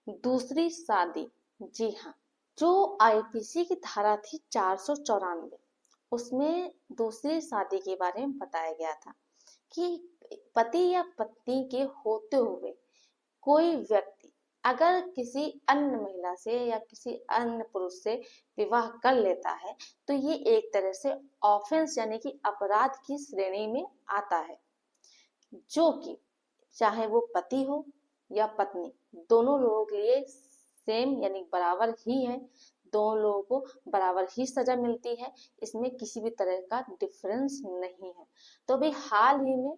दूसरी शादी। जी हाँ, जो आईपीसी की धारा थी 494, उसमें दूसरी शादी के बारे में बताया गया था कि पति या पत्नी के होते हुए कोई व्यक्ति अगर किसी अन्य महिला से या किसी अन्य पुरुष से विवाह कर लेता है तो ये एक तरह से ऑफेंस यानी कि अपराध की श्रेणी में आता है, जो कि चाहे वो पति हो या पत्नी, दोनों लोगों के लिए सेम यानी बराबर ही है। दोनों लोगों को बराबर ही सजा मिलती है, इसमें किसी भी तरह का डिफरेंस नहीं है। तो अभी हाल ही में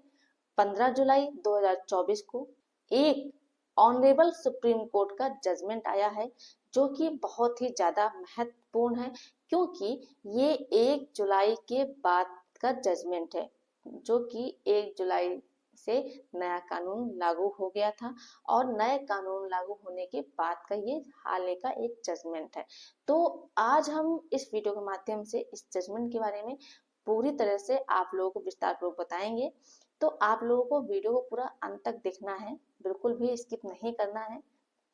15 जुलाई 2024 को एक ऑनरेबल सुप्रीम कोर्ट का जजमेंट आया है, जो कि बहुत ही ज्यादा महत्वपूर्ण है, क्योंकि ये 1 जुलाई के बाद का जजमेंट है, जो कि 1 जुलाई से नया कानून लागू हो गया था और नए कानून लागू होने के बाद का ये हाल का एक जजमेंट है। तो आज हम इस वीडियो के माध्यम से इस जजमेंट के बारे में पूरी तरह से आप लोगों को विस्तार पूर्वक बताएंगे। तो आप लोगों को वीडियो को पूरा अंत तक देखना है, बिल्कुल भी स्किप नहीं करना है,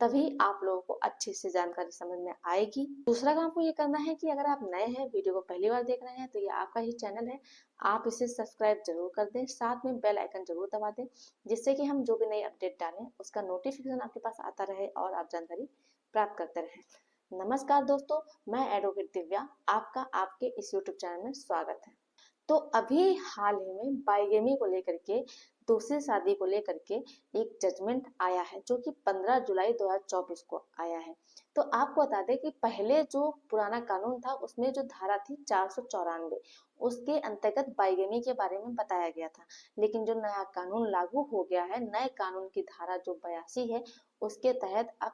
तभी आप लोगों को अच्छे से जानकारी समझ में आएगी। दूसरा काम आपको ये करना है कि अगर आप नए हैं, वीडियो को पहली बार देख रहे हैं, तो ये आपका ही चैनल है, आप इसे सब्सक्राइब जरूर कर दें, साथ में बेल आइकन जरूर दबा दें, जिससे कि हम जो भी नई अपडेट डालें उसका नोटिफिकेशन आपके पास आता रहे और आप जानकारी प्राप्त करते रहें। नमस्कार दोस्तों, मैं एडवोकेट दिव्या, आपका आपके इस यूट्यूब चैनल में स्वागत है। तो अभी हाल ही में बाइगेमी को लेकर के, दूसरी शादी को लेकर के एक जजमेंट आया है, जो कि 15 जुलाई 2024 को आया है। तो आपको बता दें कि पहले जो पुराना कानून था उसमें जो धारा थी 494, उसके अंतर्गत बाइगेमी के बारे में बताया गया था। लेकिन जो नया कानून लागू हो गया है, नए कानून की धारा जो 82 है, उसके तहत अब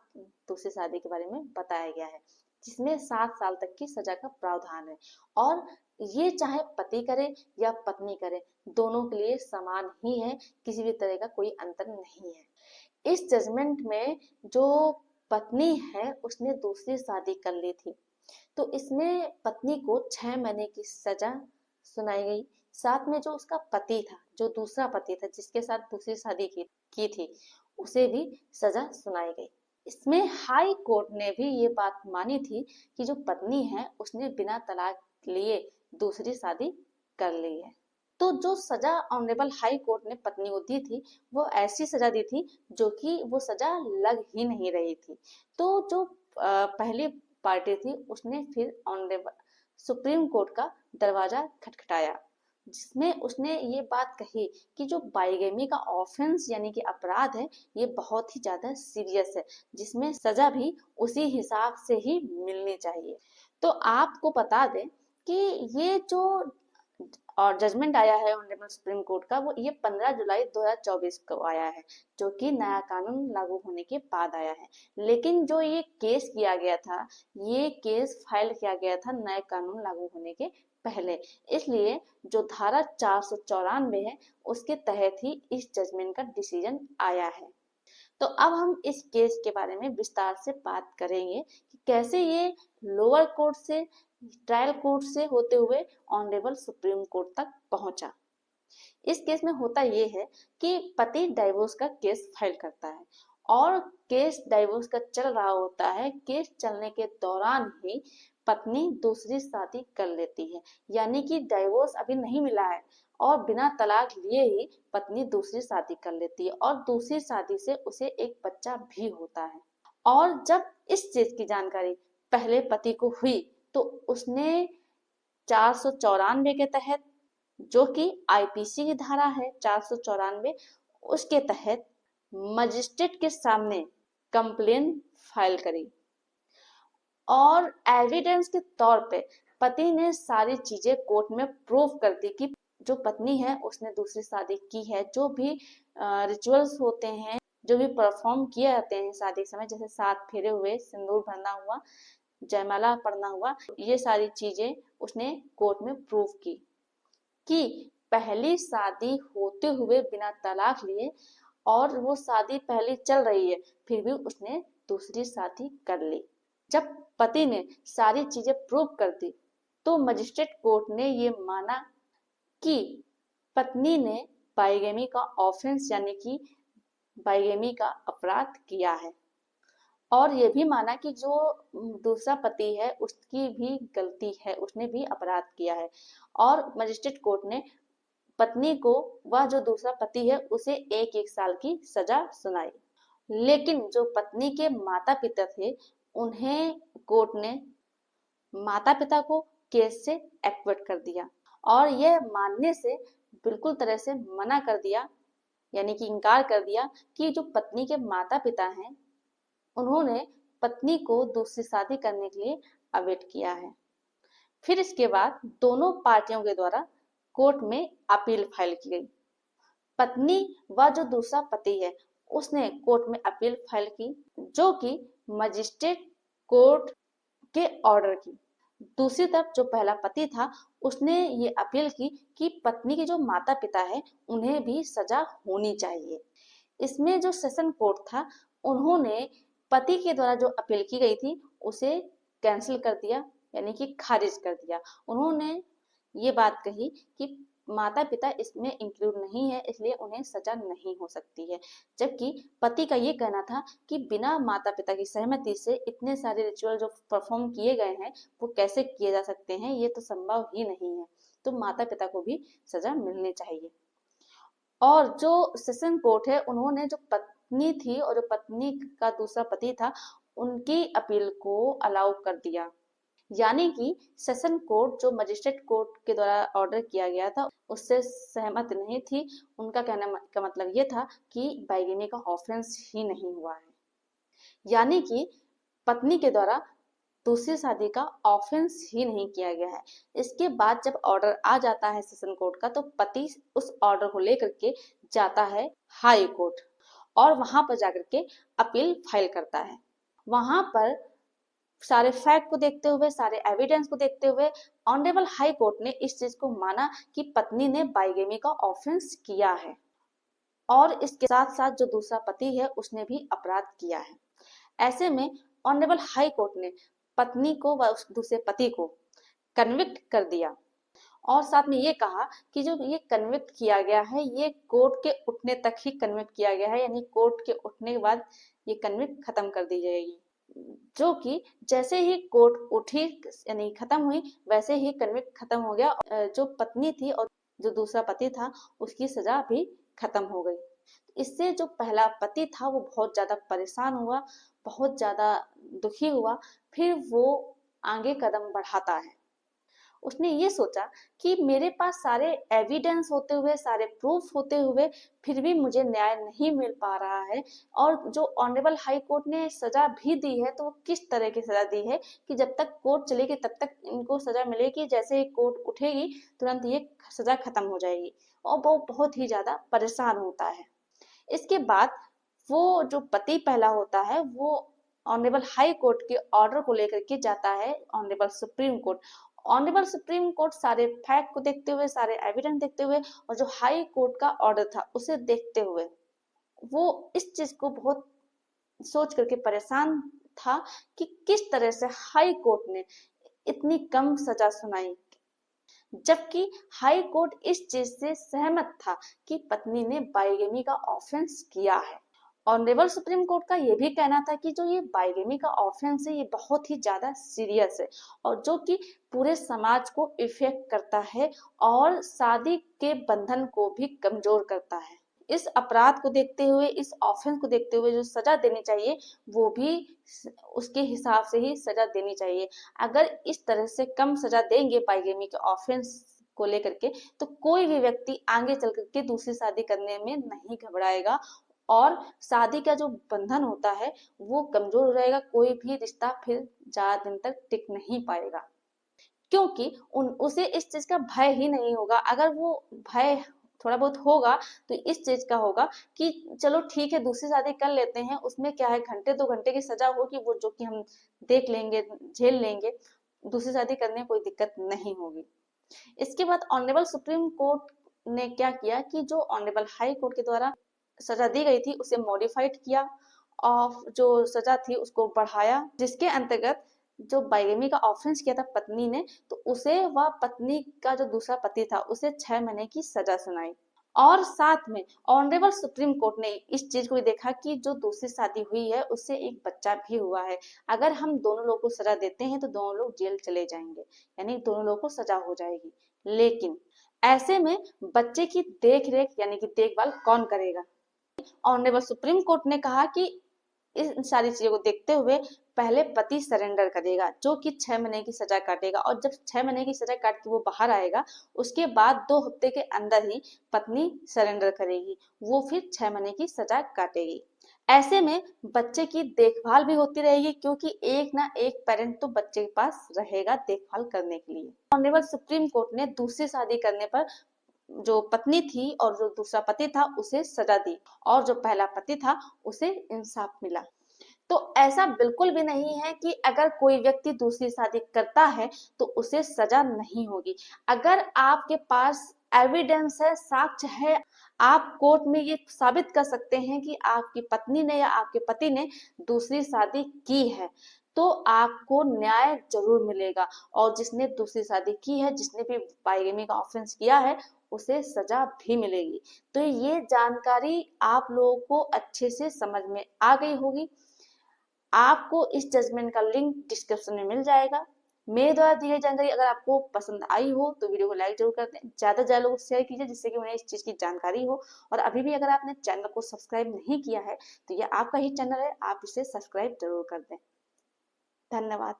दूसरी शादी के बारे में बताया गया है, जिसमें 7 साल तक की सजा का प्रावधान है। और ये चाहे पति करे या पत्नी करे, दोनों के लिए समान ही है, किसी भी तरह का कोई अंतर नहीं है। इस जजमेंट में जो पत्नी है उसने दूसरी शादी कर ली थी, तो इसमें पत्नी को 6 महीने की सजा सुनाई गई। साथ में जो उसका पति था, जो दूसरा पति था जिसके साथ दूसरी शादी की थी, उसे भी सजा सुनाई गई। इसमें हाई कोर्ट ने भी ये बात मानी थी कि जो पत्नी है उसने बिना तलाक लिए दूसरी शादी कर ली है। तो जो सजा ऑनरेबल हाई कोर्ट ने पत्नी को दी थी, वो ऐसी सजा दी थी जो कि वो सजा लग ही नहीं रही थी। तो जो पहली पार्टी थी उसने फिर ऑनरेबल सुप्रीम कोर्ट का दरवाजा खटखटाया, जिसमें उसने ये बात कही कि जो बाइगेमी का ऑफेंस यानी कि अपराध है, ये बहुत ही ज्यादा सीरियस है, जिसमें सजा भी उसी हिसाब से ही मिलनी चाहिए। तो आपको बता दें कि ये जो और जजमेंट आया है ऑनरेबल सुप्रीम कोर्ट का, वो ये 15 जुलाई 2024 को आया है, जो कि नया कानून लागू होने के बाद आया है। लेकिन जो ये केस किया गया था, ये केस फाइल किया गया था नए कानून लागू होने के पहले, इसलिए जो धारा 494 है उसके तहत ही इस जजमेंट का डिसीजन आया है। तो अब हम इस केस के बारे में विस्तार से बात करेंगे कि कैसे ये लोअर कोर्ट से, ट्रायल कोर्ट से होते हुए ऑनरेबल सुप्रीम कोर्ट तक पहुंचा। इस केस में होता ये है कि पति डाइवोर्स का केस फाइल करता है और केस डाइवोर्स का चल रहा होता है। केस चलने के दौरान ही पत्नी दूसरी शादी कर लेती है, यानी कि डाइवोर्स अभी नहीं मिला है और बिना तलाक लिए ही पत्नी दूसरी शादी कर लेती है और दूसरी शादी से उसे एक बच्चा भी होता है। और जब इस चीज की जानकारी पहले पति को हुई तो उसने 494 के तहत, जो कि आईपीसी की धारा है 494, उसके तहत मजिस्ट्रेट के सामने कंप्लेन फाइल करी और एविडेंस के तौर पे पति ने सारी चीजें कोर्ट में प्रूव कर दी कि जो पत्नी है उसने दूसरी शादी की है। जो भी रिचुअल्स होते हैं, जो भी परफॉर्म किए जाते हैं शादी के समय, जैसे 7 फेरे हुए, सिंदूर भरना हुआ, जयमाला पढ़ना हुआ, ये सारी चीजें उसने कोर्ट में प्रूव की कि पहली शादी होते हुए बिना तलाक लिए, और वो शादी पहले चल रही है फिर भी उसने दूसरी शादी कर ली। जब पति ने सारी चीजें प्रूव कर दी तो मजिस्ट्रेट कोर्ट ने ये माना कि पत्नी ने बाइगेमी का ऑफेंस यानी कि बाइगेमी का अपराध किया है और ये भी माना कि जो दूसरा पति है उसकी भी गलती है, उसने भी अपराध किया है। और मजिस्ट्रेट कोर्ट ने पत्नी को, वह जो दूसरा पति है, उसे 1-1 साल की सजा सुनाई। लेकिन जो पत्नी के माता पिता थे, उन्हें कोर्ट ने माता पिता को केस से एक्विट कर दिया और यह मानने से बिल्कुल तरह से मना कर दिया, यानी कि इनकार कर दिया कि जो पत्नी के माता पिता हैं, उन्होंने पत्नी को दूसरी शादी करने के लिए अवेट किया है। फिर इसके बाद दोनों पार्टियों के द्वारा कोर्ट में अपील फाइल की गई। पत्नी व जो दूसरा पति है, उसने कोर्ट में अपील फाइल की, जो कि मजिस्ट्रेट कोर्ट के ऑर्डर की। दूसरी तरफ जो पहला पति था, उसने ये अपील की कि पत्नी के जो माता पिता है, उन्हें भी सजा होनी चाहिए। इसमें जो सेशन कोर्ट था, उन्होंने पति के द्वारा जो अपील की गई थी उसे कैंसिल कर दिया, यानी कि खारिज कर दिया। उन्होंने ये बात कही कि माता पिता इसमें इंक्लूड नहीं है, इसलिए उन्हें सजा नहीं हो सकती है। जबकि पति का ये कहना था कि बिना माता पिता की सहमति से इतने सारे रिचुअल जो परफॉर्म किए गए हैं, वो कैसे किए जा सकते हैं, ये तो संभव ही नहीं है। तो माता पिता को भी सजा मिलनी चाहिए। और जो सेशन कोर्ट है, उन्होंने जो पत्नी थी और जो पत्नी का दूसरा पति था, उनकी अपील को अलाउ कर दिया। यानी कि सेशन कोर्ट जो मजिस्ट्रेट कोर्ट के द्वारा ऑर्डर किया गया था, उससे सहमत नहीं थी। उनका कहने का मतलब ये था कि बाइगेमी का ऑफेंस ही नहीं हुआ है, यानी कि पत्नी के द्वारा दूसरी शादी का ऑफेंस ही नहीं किया गया है। इसके बाद जब ऑर्डर आ जाता है सेशन कोर्ट का, तो पति उस ऑर्डर को लेकर के जाता है हाई कोर्ट और वहां पर जाकर के अपील फाइल करता है। वहां पर सारे फैक्ट को देखते हुए, सारे एविडेंस को देखते हुए ऑनरेबल हाई कोर्ट ने इस चीज को माना कि पत्नी ने बाइगेमी का ऑफेंस किया है और इसके साथ साथ जो दूसरा पति है, उसने भी अपराध किया है। ऐसे में ऑनरेबल हाई कोर्ट ने पत्नी को व उस दूसरे पति को कन्विक्ट कर दिया और साथ में ये कहा कि जो ये कन्विक्ट किया गया है, ये कोर्ट के उठने तक ही कन्विक्ट किया गया है, यानी कोर्ट के उठने के बाद ये कन्विक्ट खत्म कर दी जाएगी। जो कि जैसे ही कोर्ट उठी, यानी खत्म हुई, वैसे ही कन्विक्ट खत्म हो गया। जो पत्नी थी और जो दूसरा पति था, उसकी सजा भी खत्म हो गई। इससे जो पहला पति था, वो बहुत ज्यादा परेशान हुआ, बहुत ज्यादा दुखी हुआ। फिर वो आगे कदम बढ़ाता है। उसने ये सोचा कि मेरे पास सारे एविडेंस होते हुए, सारे प्रूफ होते हुए, फिर भी मुझे न्याय नहीं मिल पा रहा है। और जो ऑनरेबल हाई कोर्ट ने सजा भी दी है, तो वो किस तरह की सजा दी है कि जब तक कोर्ट चलेगी तब तक इनको सजा मिलेगी, जैसे ही कोर्ट उठेगी तुरंत ये सजा खत्म हो जाएगी। और वो बहुत ही ज्यादा परेशान होता है। इसके बाद वो जो पति पहला होता है, वो ऑनरेबल हाई कोर्ट के ऑर्डर को लेकर के जाता है honourable supreme court. Honourable supreme court सारे फैक्ट को देखते हुए, सारे एविडेंस देखते हुए और जो हाई कोर्ट का ऑर्डर था उसे देखते हुए, वो इस चीज को बहुत सोच करके परेशान था कि किस तरह से हाई कोर्ट ने इतनी कम सजा सुनाई, जबकि हाई कोर्ट इस चीज से सहमत था कि पत्नी ने बाइगेमी का ऑफेंस किया है। ऑनरेबल सुप्रीम कोर्ट का यह भी कहना था कि जो ये बाइगेमी का ऑफेंस है, ये बहुत ही ज्यादा सीरियस है और जो कि पूरे समाज को इफेक्ट करता है और शादी के बंधन को भी कमजोर करता है। इस अपराध को देखते हुए, इस ऑफेंस को देखते हुए जो सजा देनी चाहिए, वो भी उसके हिसाब से ही सजा देनी चाहिए। अगर इस तरह से कम सजा देंगे बाइगेमी के ऑफेंस को लेकर के, तो कोई भी व्यक्ति आगे चल करके दूसरी शादी करने में नहीं घबराएगा और शादी का जो बंधन होता है वो कमजोर हो जाएगा। कोई भी रिश्ता फिर ज्यादा दिन तक टिक नहीं पाएगा, क्योंकि उसे इस चीज का भय ही नहीं होगा। अगर वो भय थोड़ा बहुत होगा तो इस चीज का होगा कि चलो ठीक है, दूसरी शादी कर लेते हैं, उसमें क्या है, घंटे 2 घंटे की सजा होगी, वो जो कि हम देख लेंगे, झेल लेंगे, दूसरी शादी करने में कोई दिक्कत नहीं होगी। इसके बाद ऑनरेबल सुप्रीम कोर्ट ने क्या किया कि जो ऑनरेबल हाई कोर्ट के द्वारा सजा दी गई थी उसे मॉडिफाइड किया और जो सजा थी उसको बढ़ाया, जिसके अंतर्गत जो बाइगेमी का ऑफेंस किया था पत्नी ने, तो उसे व पत्नी का जो दूसरा पति था उसे 6 महीने की सजा सुनाई और साथ में ऑनरेबल सुप्रीम कोर्ट ने इस चीज को भी देखा कि जो दूसरी शादी हुई है उससे एक बच्चा भी हुआ है, अगर हम दोनों लोगों को सजा देते हैं तो दोनों लोग जेल चले जाएंगे, यानी दोनों लोगों को सजा हो जाएगी। लेकिन ऐसे में बच्चे की देख रेख यानी कि देखभाल कौन करेगा? ऑनरेबल सुप्रीम कोर्ट ने कहा कि इन सारी चीजों को देखते हुए पहले पति सरेंडर करेगा, जो कि 6 महीने की सजा काटेगा, और जब 6 महीने की सजा काट के वो बाहर आएगा उसके बाद 2 हफ्ते के अंदर ही पत्नी सरेंडर करेगी, वो फिर 6 महीने की सजा काटेगी। ऐसे में बच्चे की देखभाल भी होती रहेगी, क्योंकि एक ना एक पेरेंट तो बच्चे के पास रहेगा देखभाल करने के लिए। ऑनरेबल सुप्रीम कोर्ट ने दूसरी शादी करने पर जो पत्नी थी और जो दूसरा पति था उसे सजा दी, और जो पहला पति था उसे इंसाफ मिला। तो ऐसा बिल्कुल भी नहीं है कि अगर कोई व्यक्ति दूसरी शादी करता है तो उसे सजा नहीं होगी। अगर आपके पास एविडेंस है, साक्ष्य है, आप कोर्ट में ये साबित कर सकते हैं कि आपकी पत्नी ने या आपके पति ने दूसरी शादी की है, तो आपको न्याय जरूर मिलेगा, और जिसने दूसरी शादी की है, जिसने भी बाइगेमी का ऑफेंस किया है, उसे सजा भी मिलेगी। तो ये जानकारी आप लोगों को अच्छे से समझ में आ गई होगी। आपको इस जजमेंट का लिंक डिस्क्रिप्शन में मिल जाएगा। मेरे द्वारा दी गई जानकारी अगर आपको पसंद आई हो तो वीडियो को लाइक जरूर कर दें, ज्यादा से ज्यादा लोगों को शेयर कीजिए जिससे कि उन्हें इस चीज की जानकारी हो। और अभी भी अगर आपने चैनल को सब्सक्राइब नहीं किया है तो ये आपका ही चैनल है, आप इसे सब्सक्राइब जरूर कर दें। धन्यवाद।